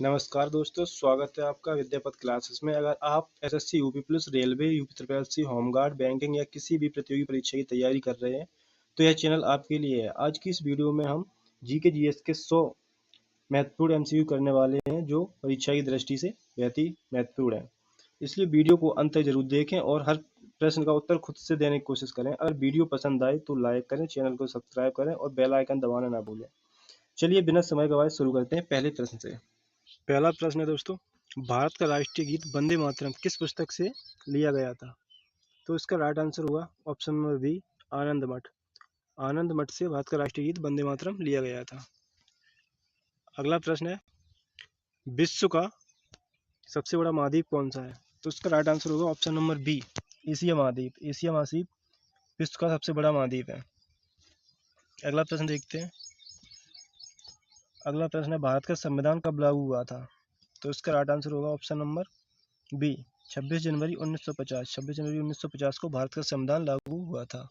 नमस्कार दोस्तों, स्वागत है आपका विद्यापत क्लासेस में। अगर आप SSC UP police, railway, UP triple SC, home guard, banking या किसी भी प्रतियोगी परीक्षा की तैयारी कर रहे हैं तो यह चैनल आपके लिए है। आज की इस वीडियो में हम जीके जीएस के 100 महत्वपूर्ण एमसीक्यू करने वाले हैं जो परीक्षा की दृष्टि से बेहद ही महत्वपूर्ण है। इसलिए वीडियो को अंत तक जरूर देखें और हर प्रश्न का उत्तर खुद से देने की कोशिश करें। अगर वीडियो पसंद आए तो लाइक करें, चैनल को सब्सक्राइब करें और बेल आइकन दबाना ना भूलें। चलिए बिना समय गवाए शुरू करते हैं पहले प्रश्न से। पहला प्रश्न है दोस्तों, भारत का राष्ट्रीय गीत वंदे मातरम किस पुस्तक से लिया गया था? तो इसका राइट आंसर होगा ऑप्शन नंबर बी, आनंद मठ। आनंद मठ से भारत का राष्ट्रीय गीत वंदे मातरम लिया गया था। अगला प्रश्न है, विश्व का सबसे बड़ा महाद्वीप कौन सा है? तो इसका राइट आंसर होगा ऑप्शन नंबर बी, एशिया महाद्वीप। एशिया महाद्वीप विश्व का सबसे बड़ा महाद्वीप है। अगला प्रश्न देखते हैं। अगला प्रश्न है, भारत का संविधान कब लागू हुआ था? तो इसका राइट आंसर होगा ऑप्शन नंबर बी, 26 जनवरी 1950। 26 जनवरी 1950 को भारत का संविधान लागू हुआ था।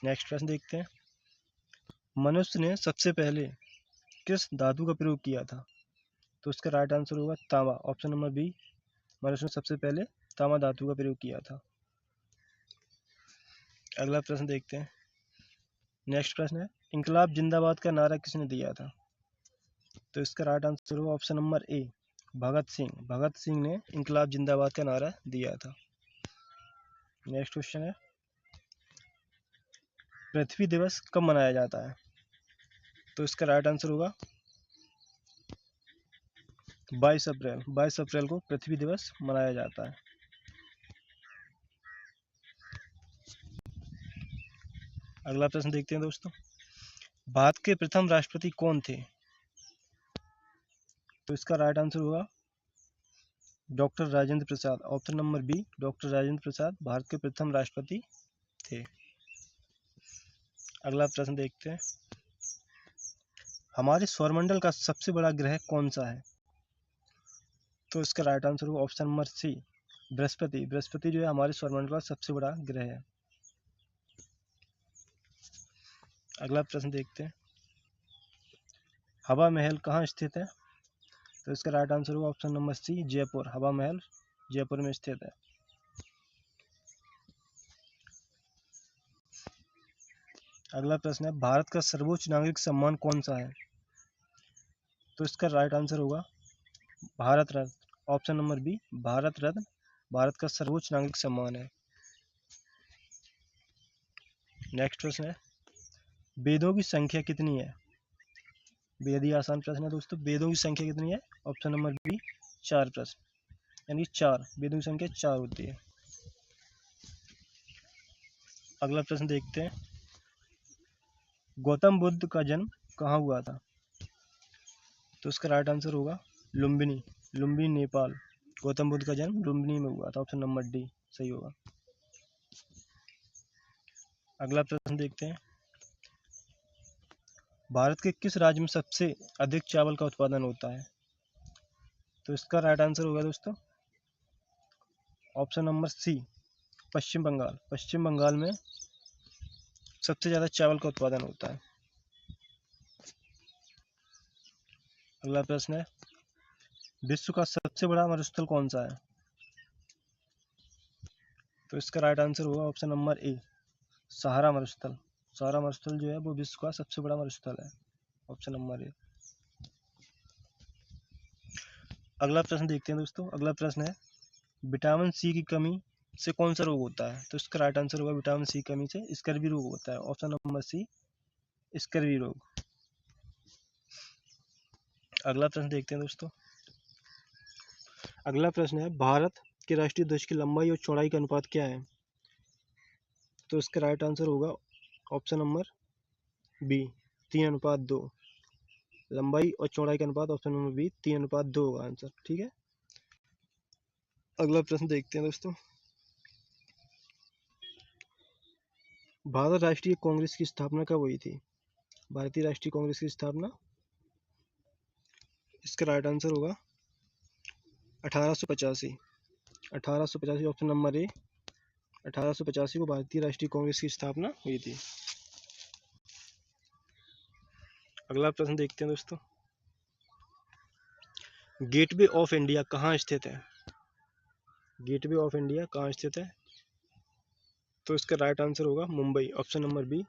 नेक्स्ट प्रश्न देखते हैं। मनुष्य ने सबसे पहले किस धातु का प्रयोग किया था? तो इसका राइट आंसर होगा तांबा। ऑप्शन नंबर बी, मनुष्य ने सबसे पहले तांबा धातु का प्रयोग किया था। अगला प्रश्न देखते हैं। नेक्स्ट प्रश्न है, इंकलाब जिंदाबाद का नारा किसने दिया था? तो इसका राइट आंसर होगा ऑप्शन नंबर ए, भगत सिंह। भगत सिंह ने इंकलाब जिंदाबाद का नारा दिया था। नेक्स्ट क्वेश्चन है, पृथ्वी दिवस कब मनाया जाता है? तो इसका राइट आंसर होगा 22 अप्रैल। 22 अप्रैल को पृथ्वी दिवस मनाया जाता है। अगला प्रश्न देखते हैं दोस्तों, भारत के प्रथम राष्ट्रपति कौन थे? तो इसका राइट आंसर होगा doctor Rajendra Prasad. Option number B, doctor Rajendra Prasad Bharat के प्रथम राष्ट्रपति थे। अगला प्रश्न देखते हैं, हमारे सौरमंडल का सबसे बड़ा ग्रह कौन सा है? तो इसका राइट आंसर होगा option number C, Brihaspati. Brihaspati जो है हमारे सौरमंडल का सबसे बड़ा ग्रह है। अगला प्रश्न देखते हैं, हवा महल कहाँ स्थित है? तो इसका राइट आंसर होगा ऑप्शन नंबर सी, जयपुर। हवा महल जयपुर में स्थित है। अगला प्रश्न है, भारत का सर्वोच्च नागरिक सम्मान कौन सा है? तो इसका राइट आंसर होगा Bharat Ratna. Option number B, Bharat Ratna Bharat का सर्वोच्च नागरिक सम्मान है। नेक्स्ट प्रश्न है, वेदों की संख्या कितनी है? बेहद ही आसान प्रश्न है दोस्तों। वेदों की संख्या कितनी है? ऑप्शन नंबर बी, 4 प्रश्न, यानी 4। वेदों की संख्या 4 होती है। अगला प्रश्न देखते हैं, गौतम बुद्ध का जन्म कहाँ हुआ था? तो इसका राइट आंसर होगा लुम्बिनी। लुम्बिनी नेपाल। गौतम बुद्ध का जन्म लुम्बिनी में हुआ था। ऑप्शन नंबर डी सही होगा। अगला प्रश्न देखते हैं, भारत के किस राज्य में सबसे अधिक चावल का उत्पादन होता है? तो इसका राइट आंसर होगा दोस्तों ऑप्शन नंबर सी, पश्चिम बंगाल। पश्चिम बंगाल में सबसे ज़्यादा चावल का उत्पादन होता है। अगला प्रश्न है, विश्व का सबसे बड़ा मरुस्थल कौन सा है? तो इसका राइट आंसर होगा ऑप्शन नंबर ए, सहारा मरुस्थल। सहारा मरुस्थल जो है वो विश्व का सबसे बड़ा मरुस्थल है। ऑप्शन नंबर ए। अगला प्रश्न देखते हैं दोस्तों। अगला प्रश्न है, विटामिन सी की कमी से कौन सा रोग होता है? तो इसका राइट आंसर होगा विटामिन सी की कमी से स्कर्वी रोग होता है। ऑप्शन नंबर सी, स्कर्वी रोग। अगला प्रश्न देखते हैं दोस्तों। अगला प्रश्न है, भारत के राष्ट्रीय ध्वज की लंबाई और चौड़ाई का अनुपात क्या है? तो इसका राइट आंसर होगा ऑप्शन नंबर बी, 3:2। लंबाई और चौड़ाई का अनुपात ऑप्शन नंबर बी 3:2 होगा आंसर। ठीक है। अगला प्रश्न देखते हैं दोस्तों, भारत राष्ट्रीय कांग्रेस की स्थापना कब हुई थी? भारतीय राष्ट्रीय कांग्रेस की स्थापना, इसका राइट आंसर होगा 1885। 1885 ऑप्शन नंबर ए, 1885 को भारतीय राष्ट्रीय कांग्रेस की स्थापना हुई थी। अगला प्रश्न देखते हैं दोस्तों, गेटवे ऑफ इंडिया कहाँ स्थित है? गेटवे ऑफ इंडिया कहाँ स्थित है? तो इसका राइट आंसर होगा Mumbai, option number B.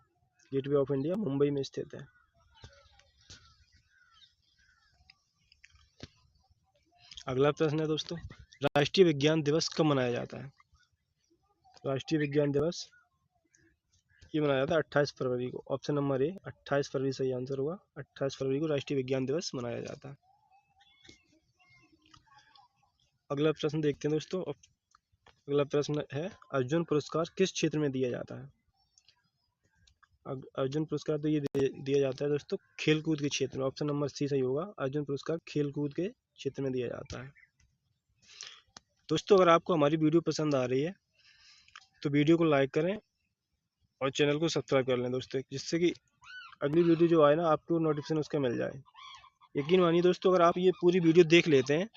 Gateway of India Mumbai में स्थित है। अगला प्रश्न है दोस्तों, राष्ट्रीय विज्ञान दिवस कब मनाया जाता है? राष्ट्रीय विज्ञान दिवस ये मनाया जाता है 28 फरवरी को, ऑप्शन नंबर ए 28 फरवरी सही आंसर होगा। 28 फरवरी को राष्ट्रीय विज्ञान दिवस मनाया जाता है। अगला प्रश्न देखते हैं दोस्तों। अगला प्रश्न है, अर्जुन पुरस्कार किस क्षेत्र में दिया जाता है? अर्जुन पुरस्कार तो ये दिया जाता है दोस्तों खेलकूद के क्षेत्र में, ऑप्शन नंबर सी सही होगा। अर्जुन पुरस्कार खेलकूद के क्षेत्र में दिया जाता है। दोस्तों अगर आपको हमारी वीडियो पसंद आ रही है तो वीडियो को लाइक करें और चैनल को सब्सक्राइब कर लें दोस्तों, जिससे कि अगली वीडियो जो आए ना आपको नोटिफिकेशन उसका मिल जाए। यकीन मानिए दोस्तों, अगर आप ये पूरी वीडियो देख लेते हैं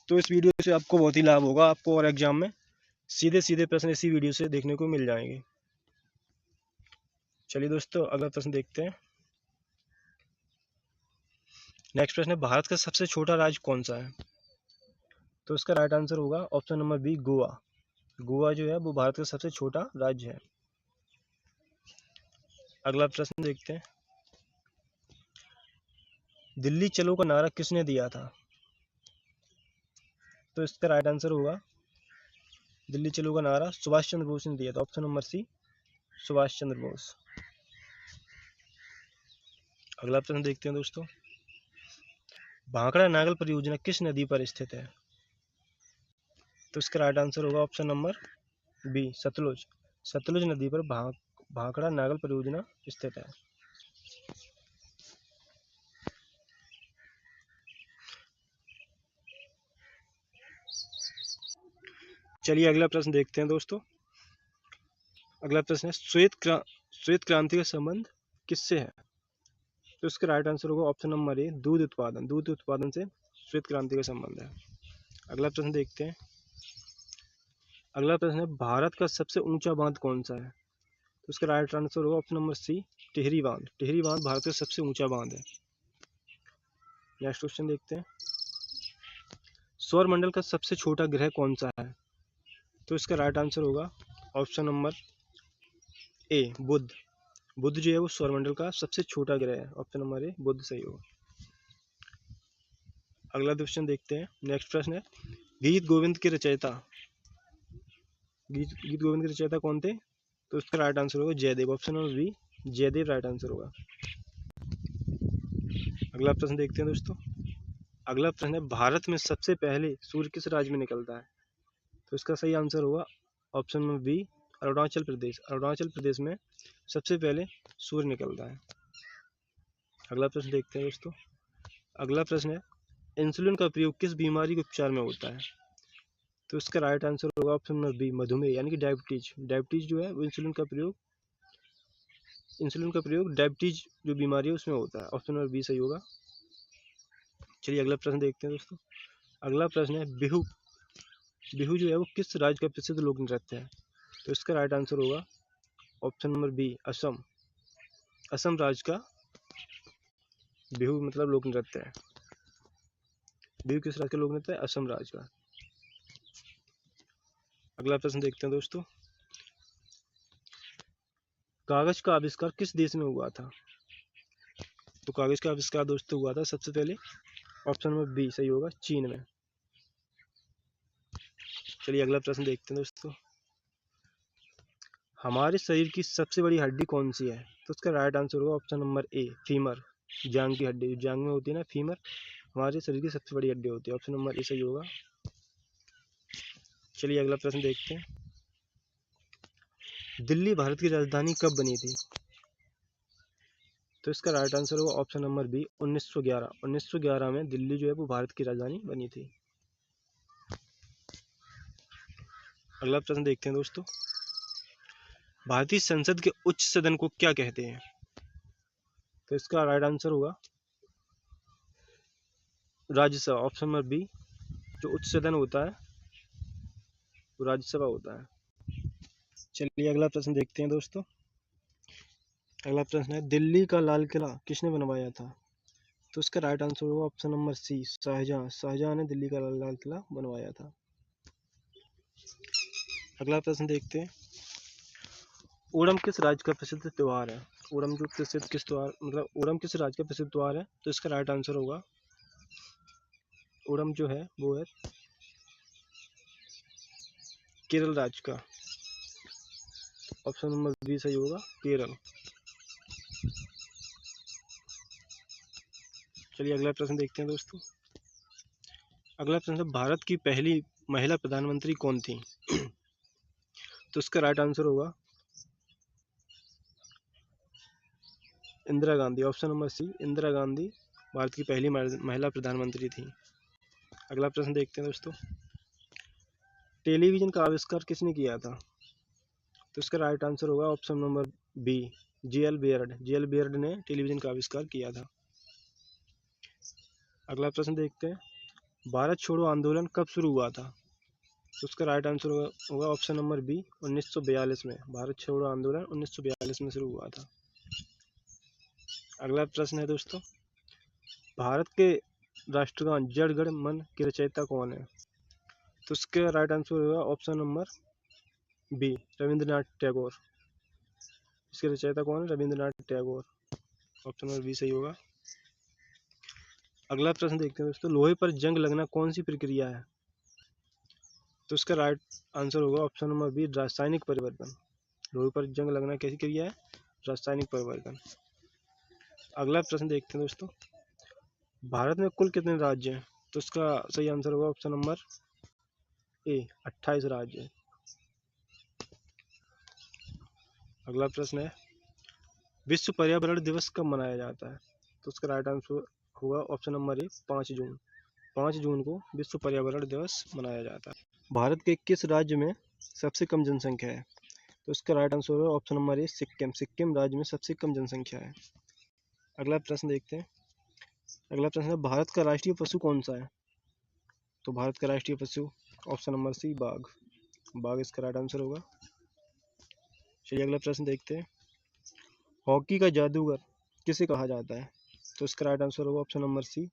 तो इस वीडियो से आपको बहुत ही लाभ होगा। आपको और एग्जाम में सीधे सीधे प्रश्न इसी वीडियो से देखने को मिल जाएंगे। चलिए दोस्तों अगला प्रश्न देखते हैं। नेक्स्ट प्रश्न है, भारत का सबसे छोटा राज्य कौन सा है? तो इसका राइट आंसर होगा option number B Goa. Goa जो है वो भारत का सबसे छोटा राज्य है। अगला प्रश्न देखते हैं, दिल्ली चलो का नारा किसने दिया था? तो इसका राइट आंसर होगा, दिल्ली चलो का नारा सुभाष चंद्र बोस ने दिया था, ऑप्शन नंबर सी सुभाष चंद्र बोस। अगला प्रश्न देखते हैं दोस्तों, भाखड़ा नागल परियोजना किस नदी पर स्थित है? तो इसका राइट आंसर होगा option number B Sutlej. Sutlej नदी पर भाखड़ा नागल परियोजना स्थित है। चलिए अगला प्रश्न देखते हैं दोस्तों। अगला प्रश्न है, श्वेत क्रांति का संबंध किससे है? तो इसका राइट आंसर होगा ऑप्शन नंबर ए दूध उत्पादन। दूध उत्पादन से श्वेत क्रांति का संबंध है। अगला प्रश्न देखते हैं। अगला प्रश्न है, भारत का सबसे ऊंचा बांध कौन सा है? तो इसका राइट आंसर होगा ऑप्शन नंबर सी टिहरी बांध। टिहरी बांध भारत का सबसे ऊंचा बांध है। नेक्स्ट क्वेश्चन देखते हैं, सौर मंडल का सबसे छोटा ग्रह कौन सा है? तो इसका राइट आंसर होगा ऑप्शन नंबर ए बुध। बुध जो है वो सौरमंडल का सबसे छोटा ग्रह है, ऑप्शन नंबर ए बुध सही होगा। अगला क्वेश्चन देखते हैं। नेक्स्ट प्रश्न है, गीत गोविंद के रचयिता कौन थे? तो इसका राइट आंसर होगा Jaidev, option number B Jaidev right answer होगा। अगला प्रश्न देखते हैं दोस्तों। अगला प्रश्न है, भारत में सबसे पहले सूर्य किस राज्य में निकलता है? तो इसका सही आंसर होगा option number B Arunachal Pradesh. Arunachal Pradesh में सबसे पहले सूर्य निकलता है। अगला प्रश्न देखते हैं दोस्तों। अगला प्रश्न है, इंसुलिन का प्रयोग किस बीमारी के उपचार में होता है? तो इसका राइट आंसर होगा ऑप्शन नंबर बी मधुमेह यानी कि डायबिटीज। डायबिटीज जो है वो इंसुलिन का प्रयोग डायबिटीज जो बीमारी है उसमें होता है, ऑप्शन नंबर बी सही होगा। चलिए अगला प्रश्न देखते हैं दोस्तों। अगला प्रश्न है, बिहू बिहू जो है वो किस राज्य का प्रसिद्ध लोक नृत्य है? तो इसका राइट आंसर होगा option number B Assam. Assam राज्य का बिहू मतलब लोक नृत्य है। बिहू किस राज्य का लोक नृत्य है? असम राज्य का। अगला प्रश्न देखते हैं दोस्तों। कागज का आविष्कार किस देश में हुआ था? तो कागज का आविष्कार दोस्तों हुआ था सबसे पहले, ऑप्शन नंबर बी सही होगा, चीन में। चलिए अगला प्रश्न देखते हैं दोस्तों। हमारे शरीर की सबसे बड़ी हड्डी कौन सी है? तो उसका राइट आंसर होगा ऑप्शन नंबर ए फीमर। जांग की हड्डी, जांग में होती है ना फीमर, हमारे शरीर की सबसे बड़ी हड्डी होती है, ऑप्शन नंबर ए सही होगा। चलिए अगला प्रश्न देखते हैं। दिल्ली भारत की राजधानी कब बनी थी? तो इसका राइट आंसर होगा ऑप्शन नंबर बी 1911। 1911 में दिल्ली जो है वो भारत की राजधानी बनी थी। अगला प्रश्न देखते हैं दोस्तों। भारतीय संसद के उच्च सदन को क्या कहते हैं? तो इसका राइट आंसर होगा राज्यसभा, ऑप्शन नंबर बी। जो उच्च सदन होता है वो राज्यसभा होता है। चलिए अगला प्रश्न देखते हैं दोस्तों। अगला प्रश्न है, दिल्ली का लाल किला किसने बनवाया था? तो इसका राइट आंसर होगा option number C, Shahjahan. Shahjahan ने दिल्ली का लाल किला बनवाया था। अगला प्रश्न देखते हैं, ओणम किस राज्य का प्रसिद्ध त्योहार है? ओणम जो प्रसिद्ध किस त्योहार मतलब ओणम किस राज्य का प्रसिद्ध त्योहार है? तो इसका राइट आंसर होगा, ओणम जो है वो है केरल राज्य का। ऑप्शन नंबर बी सही होगा, केरल। चलिए अगला प्रश्न देखते हैं दोस्तों। अगला प्रश्न है, भारत की पहली महिला प्रधानमंत्री कौन थी? तो इसका राइट आंसर होगा Indira Gandhi. Option number C, Indira Gandhi Bharat की पहली महिला प्रधानमंत्री थी। अगला प्रश्न देखते हैं दोस्तों, टेलीविजन का आविष्कार किसने किया था? तो इसका राइट आंसर होगा option number B, G L. Baird. G L. Baird ने टेलीविजन का आविष्कार किया था। अगला प्रश्न देखते हैं, भारत छोड़ो आंदोलन कब शुरू हुआ था? तो उसका राइट आंसर होगा ऑप्शन नंबर बी, 1942 में। भारत छोड़ो आंदोलन 1942 में शुरू हुआ था। अगला प्रश्न है दोस्तों, भारत के राष्ट्रगान जन गण मन के रचयिता कौन है? तो उसका राइट आंसर होगा option number B, Rabindranath Tagore. इसके रचयिता कौन है? Rabindranath Tagore. Option number B सही होगा। अगला प्रश्न देखते हैं दोस्तों, लोहे पर जंग लगना कौन सी प्रक्रिया है? तो इसका राइट आंसर होगा ऑप्शन नंबर बी, रासायनिक परिवर्तन। लोहे पर जंग लगना कैसी क्रिया है? रासायनिक परिवर्तन। अगला प्रश्न देखते हैं दोस्तों, भारत में कुल कितने राज्य हैं? तो इसका सही आंसर होगा ऑप्शन नंबर ए, 28 राज्य हैं। अगला प्रश्न है, विश्व पर्यावरण दिवस कब मनाया जाता है? तो उसका राइट आंसर होगा ऑप्शन नंबर ए, 5 जून। 5 जून को विश्व पर्यावरण दिवस मनाया जाता है। भारत के किस राज्य में सबसे कम जनसंख्या है? तो इसका राइट आंसर होगा ऑप्शन नंबर ए, सिक्किम। सिक्किम राज्य में सबसे कम जनसंख्या है। अगला प्रश्न देखते हैं। अगला प्रश्न है, भारत का राष्ट्रीय पशु कौन सा है? तो भारत का राष्ट्रीय पशु ऑप्शन नंबर सी, बाघ। बाघ इसका राइट आंसर होगा। चलिए अगला प्रश्न देखते हैं, हॉकी का जादूगर किसे कहा जाता है? तो इसका राइट आंसर होगा option number C,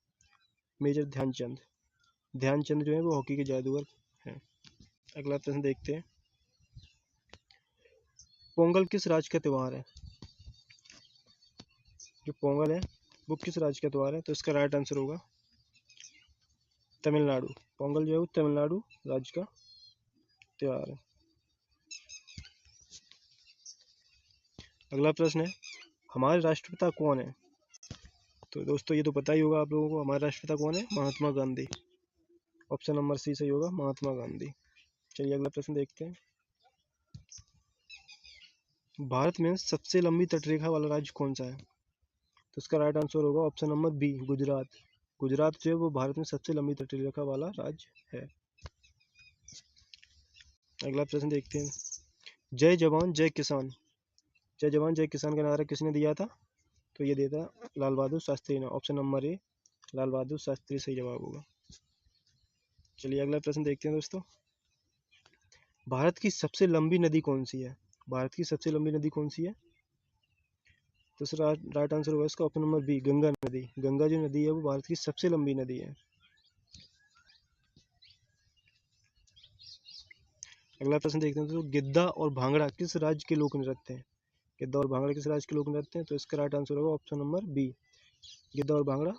major Dhyanchand. Dhyanchand जो है वो हॉकी के जादूगर हैं। अगला प्रश्न देखते हैं, पोंगल किस राज्य का त्योहार है? जो पोंगल है वो किस राज्य का त्योहार है? तो इसका राइट आंसर होगा तमिलनाडु। पोंगल जो है वो तमिलनाडु राज्य का त्योहार है। अगला प्रश्न है, हमारे राष्ट्रपिता कौन है? तो दोस्तों ये तो पता ही होगा आप लोगों को, हमारे राष्ट्रपिता कौन है? महात्मा गांधी। ऑप्शन नंबर सी सही होगा, महात्मा गांधी। चलिए अगला प्रश्न देखते हैं, भारत में सबसे लंबी तटरेखा वाला राज्य कौन सा है? तो इसका राइट आंसर होगा option number B, Gujarat. Gujarat जो है वो भारत में सबसे लंबी तटरेखा वाला राज्य है। अगला प्रश्न देखते हैं, जय जवान जय किसान, जय जवान जय किसान का नारा किसने दिया था? तो ये दिया था लाल बहादुर शास्त्री ने। ऑप्शन नंबर ए, लाल बहादुर शास्त्री सही जवाब होगा। चलिए अगला प्रश्न देखते हैं दोस्तों, भारत की सबसे लंबी नदी कौन सी है? भारत की सबसे लंबी नदी कौन सी है? तो इसका राइट आंसर होगा इसका ऑप्शन नंबर बी, गंगा नदी। गंगा जो नदी है वो भारत की सबसे लंबी नदी है। अगला प्रश्न देखते हैं, तो गिद्धा और भांगड़ा किस राज्य के लोक नृत्य हैं? गिद्धा और भांगड़ा किस राज्य के लोक नृत्य हैं? तो इसका राइट आंसर होगा ऑप्शन नंबर बी, गिद्धा और भांगड़ा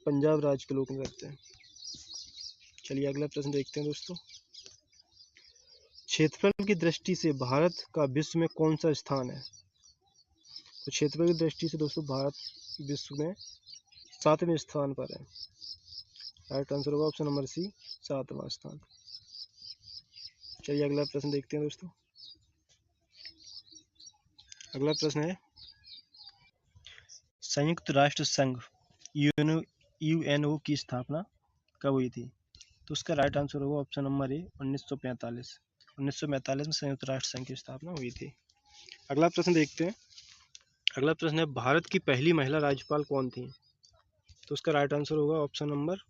पंजाब राज्य के लोक नृत्य हैं। चलिए अगला प्रश्न देखते हैं दोस्तों, क्षेत्रफल की दृष्टि से भारत का विश्व में कौन सा स्थान है? तो क्षेत्रफल की दृष्टि से दोस्तों भारत विश्व में 7वें स्थान पर है। राइट आंसर होगा ऑप्शन नंबर सी, 7वां स्थान। चलिए अगला प्रश्न देखते हैं दोस्तों, अगला प्रश्न है, संयुक्त राष्ट्र संघ यूएनओ की स्थापना कब हुई थी? तो उसका राइट आंसर होगा ऑप्शन नंबर ए, 1945। 1945 में संयुक्त राष्ट्र संघ की स्थापना हुई थी। अगला प्रश्न देखते हैं, अगला प्रश्न है, भारत की पहली महिला राज्यपाल कौन थी? तो उसका राइट आंसर होगा option number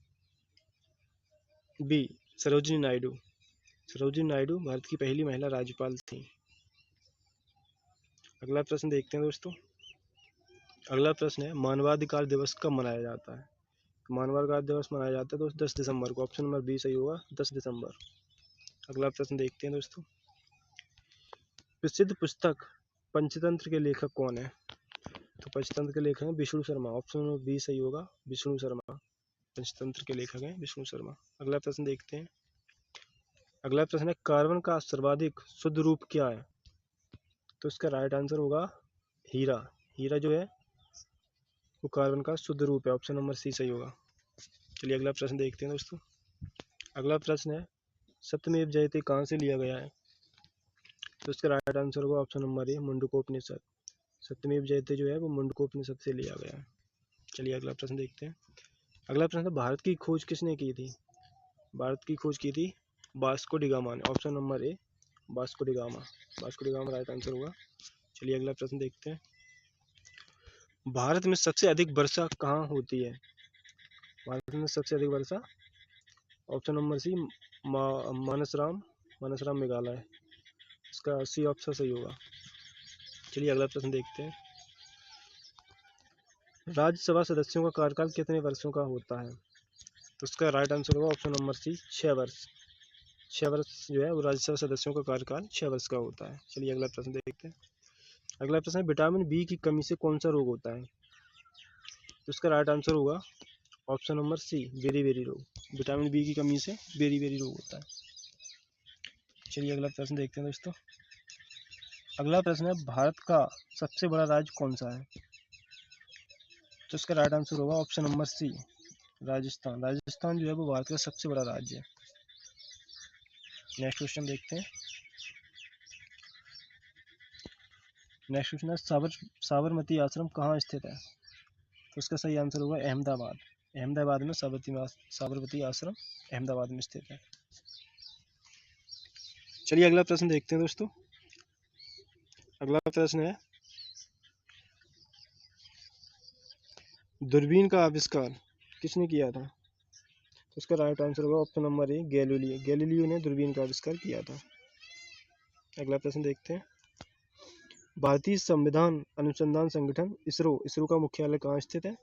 B, Sarojini Naidu. Sarojini Naidu Bharat की पहली महिला राज्यपाल थी। अगला प्रश्न देखते हैं दोस्तों, अगला प्रश्न है, मानवाधिकार दिवस कब मनाया जाता है? मानवाधिकार दिवस मनाया जाता है दोस्तों 10 दिसंबर को। ऑप्शन नंबर बी सही होगा, 10 दिसंबर। अगला प्रश्न देखते हैं दोस्तों। प्रसिद्ध पुस्तक पंचतंत्र के लेखक कौन है? तो पंचतंत्र के लेखक हैं Vishnu Sharma. Option number B सही होगा, विष्णु शर्मा। पंचतंत्र के लेखक हैं विष्णु शर्मा। अगला प्रश्न देखते हैं। अगला प्रश्न है कार्बन का सर्वाधिक शुद्ध रूप क्या है? तो इसका राइट आंसर होगा हीरा। हीरा जो है वो कार्बन का शुद्ध रूप है। ऑप्शन नंबर सी सही होगा। चलिए अगला प्रश्न देखते हैं दोस्तों। अगला प्रश्न है सत्यमेव जयते कहाँ से लिया गया है? तो इसका राइट आंसर होगा ऑप्शन नंबर ए मुंडकोपनिषद। सत्यमेव जयते जो है वो मुंडकोपनिषद से लिया गया है। चलिए अगला प्रश्न देखते हैं। अगला प्रश्न है भारत की खोज किसने की थी? भारत की खोज की थी वास्को डी गामा ने। ऑप्शन नंबर ए Vasco D gamma. Vasco D gamma right answer होगा। चलिए अगला प्रश्न देखते हैं। भारत में सबसे अधिक वर्षा कहाँ होती है? भारत में सबसे अधिक वर्षा ऑप्शन नंबर सी मानसराम मेघालय। इसका सी ऑप्शन सही होगा। चलिए अगला प्रश्न देखते हैं। राज्यसभा सदस्यों का कार्यकाल कितने वर्षों का होता है? तो उसका राइट आंसर होगा ऑप्शन नंबर सी 6 वर्ष। 6 वर्ष जो है वो राज्यसभा सदस्यों का कार्यकाल 6 वर्ष का होता है। चलिए अगला प्रश्न देखते हैं। अगला प्रश्न है विटामिन बी की कमी से कौन सा रोग होता है? तो उसका राइट आंसर होगा option number C beri beri रोग। विटामिन बी की कमी से बेरी बेरी रोग होता है। चलिए अगला प्रश्न देखते हैं दोस्तों। अगला प्रश्न है भारत का सबसे बड़ा राज्य कौन सा है? तो इसका राइट आंसर होगा option number C Rajasthan. Rajasthan जो है वो भारत का सबसे बड़ा राज्य है। नेक्स्ट क्वेश्चन देखते हैं। नेक्स्ट क्वेश्चन है साबरमती आश्रम कहाँ स्थित है? तो इसका सही आंसर होगा अहमदाबाद। अहमदाबाद में साबरमती आश्रम अहमदाबाद में स्थित है। चलिए अगला प्रश्न देखते हैं दोस्तों। अगला प्रश्न है दूरबीन का आविष्कार किसने किया था? तो इसका राइट आंसर होगा ऑप्शन नंबर ए गैलीलियो। गैलीलियो ने दूरबीन का आविष्कार किया था। अगला प्रश्न देखते हैं। भारतीय संविधान अनुसंधान संगठन इसरो का मुख्यालय कहाँ स्थित है?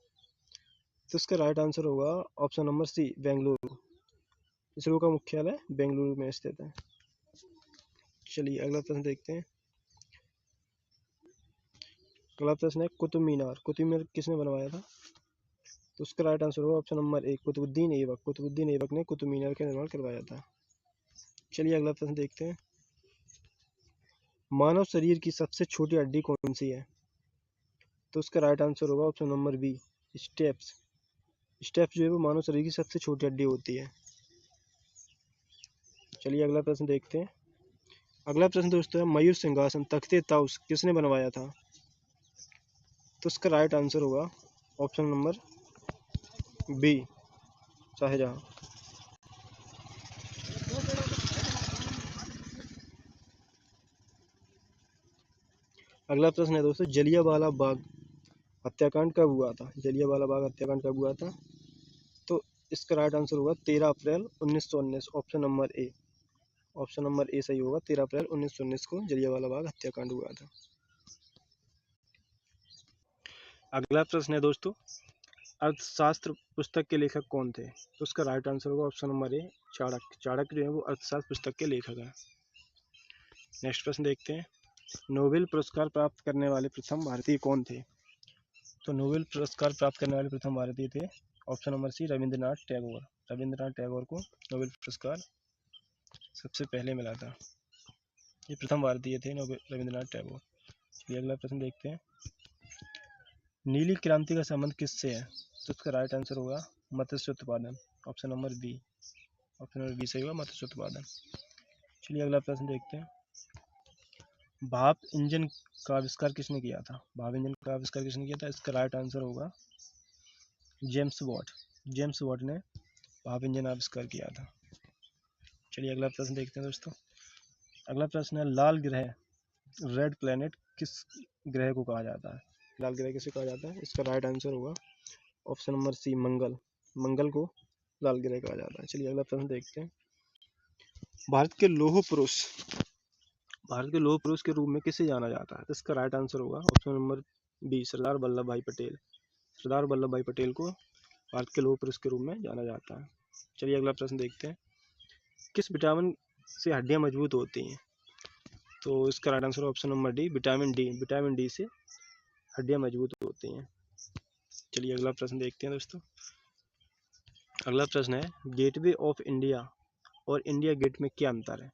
तो इसका राइट आंसर होगा option number C Bengaluru. ISRO का मुख्यालय बेंगलुरु में स्थित है। चलिए अगला प्रश्न देखते हैं। अगला प्रश्न है कुतुब मीनार किसने बनवाया था? तो उसका राइट आंसर होगा option number A Qutubuddin Aibak ने कुतुब मीनार का निर्माण करवाया था। चलिए अगला प्रश्न देखते हैं। मानव शरीर की सबसे छोटी हड्डी कौन सी है? तो उसका राइट आंसर होगा option number B steps. Steps जो है वो मानव शरीर की सबसे छोटी हड्डी होती है। चलिए अगला प्रश्न देखते हैं। अगला प्रश्न दोस्तों है मयूर सिंहासन तख्ते ताउस किसने बनवाया था? तो उसका राइट आंसर होगा ऑप्शन नंबर बी शाहजहां। अगला प्रश्न है दोस्तों जलियांवाला बाग हत्याकांड कब हुआ था? जलियांवाला बाग हत्याकांड कब हुआ था? तो इसका राइट आंसर होगा 13 अप्रैल 1919। ऑप्शन नंबर ए सही होगा। 13 अप्रैल 1919 को जलियांवाला बाग हत्याकांड हुआ था। अगला प्रश्न है दोस्तों अर्थशास्त्र पुस्तक के लेखक कौन थे? तो उसका राइट आंसर होगा ऑप्शन नंबर ए चाणक्य जो है वो अर्थशास्त्र पुस्तक के लेखक हैं। नेक्स्ट प्रश्न देखते हैं। नोबेल पुरस्कार प्राप्त करने वाले प्रथम भारतीय कौन थे? तो नोबेल पुरस्कार प्राप्त करने वाले प्रथम भारतीय थे option number C Rabindranath Tagore. Rabindranath Tagore को नोबेल पुरस्कार सबसे पहले मिला था। ये प्रथम भारतीय थे रविंद्रनाथ टैगोर। चलिए अगला प्रश्न देखते हैं। नीली क्रांति का संबंध किससे है? तो उसका राइट आंसर होगा मत्स्य उत्पादन। ऑप्शन नंबर बी सही होगा मत्स्य उत्पादन। चलिए अगला प्रश्न देखते हैं। भाप इंजन का आविष्कार किसने किया था? भाप इंजन का आविष्कार किसने किया था? इसका राइट आंसर होगा जेम्स वॉट ने भाप इंजन आविष्कार किया था। चलिए अगला प्रश्न देखते हैं दोस्तों। अगला प्रश्न है लाल ग्रह रेड प्लैनेट किस ग्रह को कहा जाता है? लाल ग्रह किसे कहा जाता है? इसका राइट आंसर होगा ऑप्शन नंबर सी मंगल को लाल ग्रह कहा जाता है। चलिए अगला प्रश्न देखते हैं। भारत के लौह पुरुष के रूप में किसे जाना जाता है? तो इसका राइट आंसर होगा option number B Sardar Vallabh भाई पटेल। सरदार वल्लभ भाई पटेल को भारत के लौह पुरुष के रूप में जाना जाता है। चलिए अगला प्रश्न देखते हैं, किस विटामिन से हड्डियां मजबूत होती हैं? तो इसका right answer option number D, vitamin D. Vitamin D से हड्डियां मजबूत होती हैं। चलिए अगला प्रश्न देखते हैं दोस्तों। अगला प्रश्न है, गेटवे ऑफ इंडिया और इंडिया गेट में क्या अंतर है?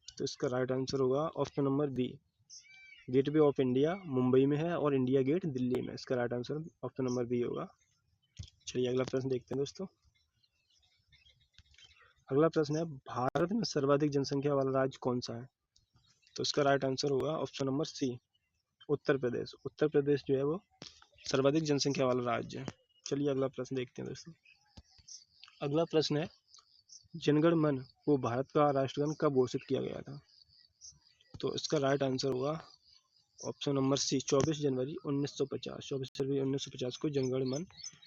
तो इसका राइट आंसर होगा option number B, gateway of India Mumbai में है और इंडिया गेट दिल्ली में। इसका right answer option number B होगा। चलिए अगला प्रश्न देखते हैं दोस्तों। अगला प्रश्न है, भारत में सर्वाधिक जनसंख्या वाला राज्य कौन सा है? तो इसका राइट आंसर होगा ऑप्शन नंबर सी, उत्तर प्रदेश। उत्तर प्रदेश जो है वो सर्वाधिक जनसंख्या वाला राज्य है। चलिए अगला प्रश्न देखते हैं दोस्तों। अगला प्रश्न है, जनगण मन को भारत का राष्ट्रगान कब घोषित किया गया था? तो इसका राइट आंसर होगा ऑप्शन नंबर सी, 24 जनवरी 1950। 24 जनवरी 1950 को जनगण मन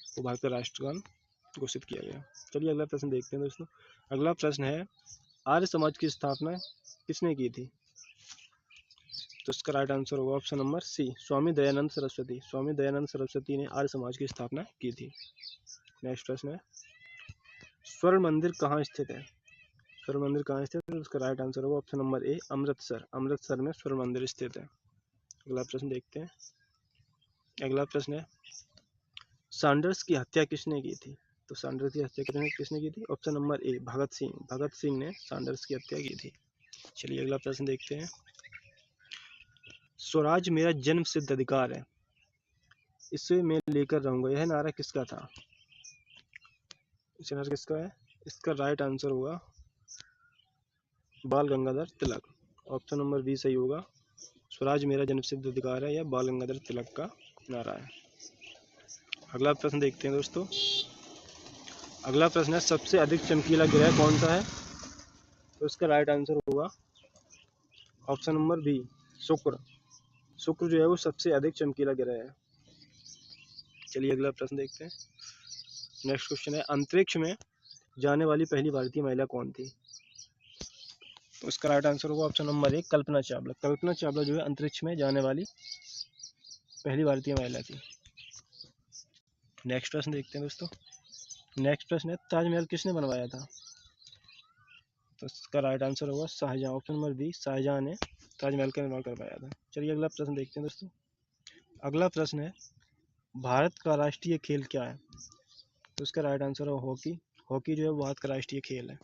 को भारत का राष्ट्रगान घोषित किया गया। चलिए अगला प्रश्न देखते हैं दोस्तों। अगला प्रश्न है, आर्य समाज की स्थापना किसने की थी? तो इसका राइट आंसर होगा ऑप्शन नंबर सी, स्वामी दयानंद सरस्वती। स्वामी दयानंद सरस्वती ने आर्य समाज की स्थापना की थी। नेक्स्ट प्रश्न है, स्वर्ण मंदिर कहाँ स्थित है? स्वर्ण मंदिर कहाँ स्थित है? उसका राइट आंसर होगा ऑप्शन नंबर ए, अमृतसर। अमृतसर में स्वर्ण मंदिर स्थित है। अगला प्रश्न देखते हैं। अगला प्रश्न है, सैंडर्स की हत्या किसने की थी? तो सैंडर्स की हत्या किसने की थी? ऑप्शन नंबर ए, भगत सिंह। भगत सिंह ने सैंडर्स की हत्या की थी। चलिए अगला प्रश्न देखते हैं। स्वराज मेरा जन्म सिद्ध अधिकार है, इसे मैं लेकर रहूंगा, यह नारा किसका था? नारा किसका है? इसका राइट आंसर होगा बाल Gangadhar Tilak. Option number B सही होगा। स्वराज मेरा जन्म सिद्ध अधिकार है, यह बाल गंगाधर तिलक का नारा है। अगला प्रश्न देखते हैं दोस्तों। अगला प्रश्न है, सबसे अधिक चमकीला ग्रह कौन सा है? तो इसका राइट आंसर होगा ऑप्शन नंबर बी, शुक्र। शुक्र जो है वो सबसे अधिक चमकीला ग्रह है। चलिए अगला प्रश्न देखते हैं। नेक्स्ट क्वेश्चन है, अंतरिक्ष में जाने वाली पहली भारतीय महिला कौन थी? तो इसका राइट आंसर होगा ऑप्शन नंबर एक, कल्पना चावला। कल्पना चावला जो है अंतरिक्ष में जाने वाली पहली भारतीय महिला थी। नेक्स्ट प्रश्न देखते हैं दोस्तों। नेक्स्ट प्रश्न है, ताजमहल किसने बनवाया था? तो इसका राइट आंसर होगा Shahjahan. Option number B, Shahjahan ने ताजमहल का निर्माण करवाया था। चलिए अगला प्रश्न देखते हैं दोस्तों। अगला प्रश्न है, भारत का राष्ट्रीय खेल क्या है? तो इसका राइट आंसर है हॉकी। हॉकी जो है भारत का राष्ट्रीय खेल है।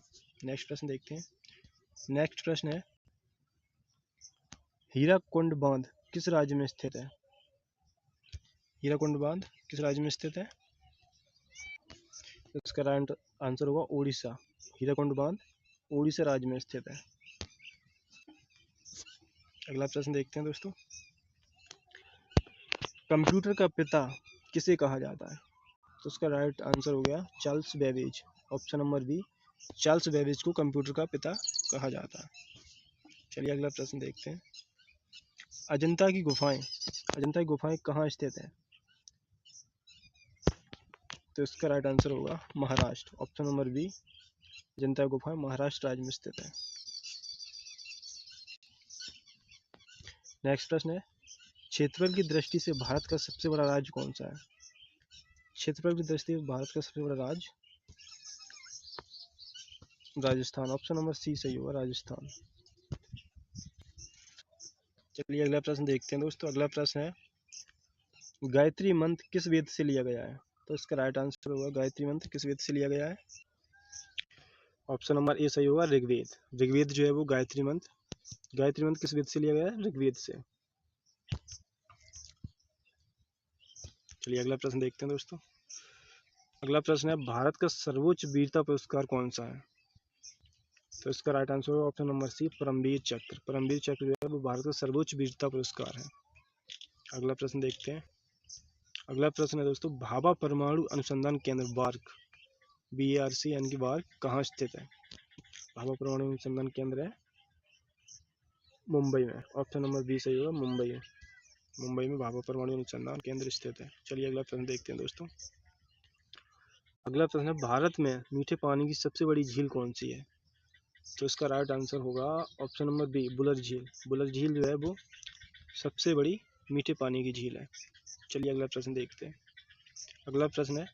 नेक्स्ट प्रश्न देखते हैं। नेक्स्ट प्रश्न है, हीराकुंड बांध किस राज्य में स्थित है? हीराकुंड बांध किस राज्य में स्थित है? इसका राइट आंसर होगा उड़ीसा। हीराकुंड बांध उड़ीसा राज्य में स्थित है। अगला प्रश्न देखते हैं दोस्तों। कंप्यूटर का पिता किसे कहा जाता है? तो उसका राइट आंसर हो गया Charles Babbage. Option number B, Charles Babbage को कंप्यूटर का पिता कहा जाता है। चलिए अगला प्रश्न देखते हैं। अजंता की गुफाएं कहाँ स्थित है? तो इसका राइट आंसर होगा Maharashtra. Option number B, Ajanta गुफाएं महाराष्ट्र राज्य में स्थित है। नेक्स्ट प्रश्न है, क्षेत्रफल की दृष्टि से भारत का सबसे बड़ा राज्य कौन सा है? क्षेत्रफल की दृष्टि से भारत का सबसे बड़ा राज्य राजस्थान। ऑप्शन नंबर सी सही होगा, राजस्थान। चलिए अगला प्रश्न देखते हैं दोस्तों। अगला प्रश्न है, गायत्री मंत्र किस वेद से लिया गया है? तो इसका राइट आंसर होगा गायत्री मंत्र किस वेद से लिया गया है? ऑप्शन नंबर ए सही होगा, ऋग्वेद। ऋग्वेद जो है वो गायत्री मंत्र किस वेद से लिया गया है? ऋग्वेद से। चलिए अगला प्रश्न देखते हैं दोस्तों। अगला प्रश्न है, भारत का सर्वोच्च वीरता पुरस्कार कौन सा है? तो इसका राइट आंसर होगा ऑप्शन नंबर सी, परमवीर चक्र। परमवीर चक्र जो है वो भारत का सर्वोच्च वीरता पुरस्कार है। अगला प्रश्न देखते हैं। अगला प्रश्न है दोस्तों, भाभा परमाणु अनुसंधान केंद्र वार्क, BARC यानी कि वार्क कहाँ स्थित है? भाभा परमाणु अनुसंधान केंद्र है मुंबई में। ऑप्शन नंबर बी सही होगा, मुंबई में भाभा परमाणु अनुसंधान केंद्र स्थित है। चलिए अगला प्रश्न देखते हैं दोस्तों। अगला प्रश्न है, भारत में मीठे पानी की सबसे बड़ी झील कौन सी है? तो इसका राइट आंसर होगा ऑप्शन नंबर बी, बुलर झील। बुलर झील जो है वो सबसे बड़ी मीठे पानी की झील है। चलिए अगला प्रश्न देखते हैं। अगला प्रश्न है,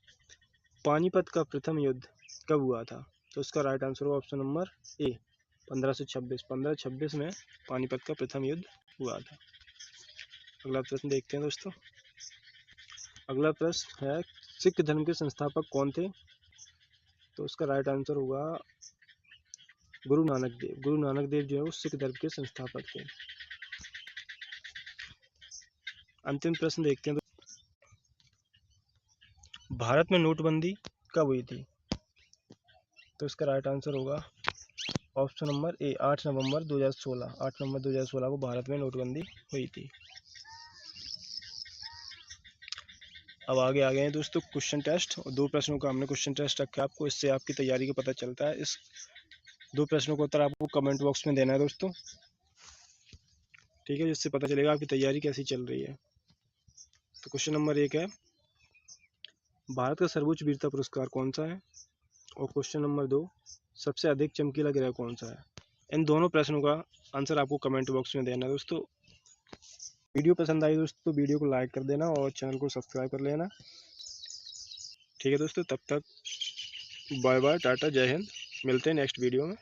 पानीपत का प्रथम युद्ध कब हुआ था? तो इसका राइट आंसर होगा ऑप्शन नंबर ए 1526 में पानीपत का प्रथम युद्ध हुआ था। अगला प्रश्न देखते हैं दोस्तों। अगला प्रश्न है सिख धर्म के संस्थापक कौन थे? तो इसका राइट आंसर होगा गुरु नानक देव। गुरु नानक देव जो है वो सिख धर्म के संस्थापक थे। अंतिम प्रश्न देखते हैं। भारत में नोटबंदी कब हुई थी? तो इसका राइट आंसर होगा ऑप्शन नंबर ए 8 नवंबर 2016। 8 नवंबर 2016 को भारत में नोटबंदी हुई थी। अब आगे आ गए हैं दोस्तों क्वेश्चन टेस्ट, और 2 प्रश्नों का हमने क्वेश्चन टेस्ट रखा है आपको, इससे आपकी तैयारी का पता चलता है। इस 2 प्रश्नों का उत्तर आपको कमेंट बॉक्स में देना है दोस्तों, ठीक है, जिससे पता चलेगा आपकी तैयारी कैसी चल रही है। तो क्वेश्चन नंबर 1 है भारत का सर्वोच्च वीरता पुरस्कार कौन सा है? और क्वेश्चन नंबर 2 सबसे अधिक चमकीला ग्रह कौन सा है? इन दोनों प्रश्नों का आंसर आपको कमेंट बॉक्स में देना है दोस्तों। वीडियो पसंद आई दोस्तों तो वीडियो को लाइक कर देना और चैनल को सब्सक्राइब कर लेना, ठीक है दोस्तों। तब तक बाय बाय, टाटा, जय हिंद। मिलते हैं नेक्स्ट वीडियो में।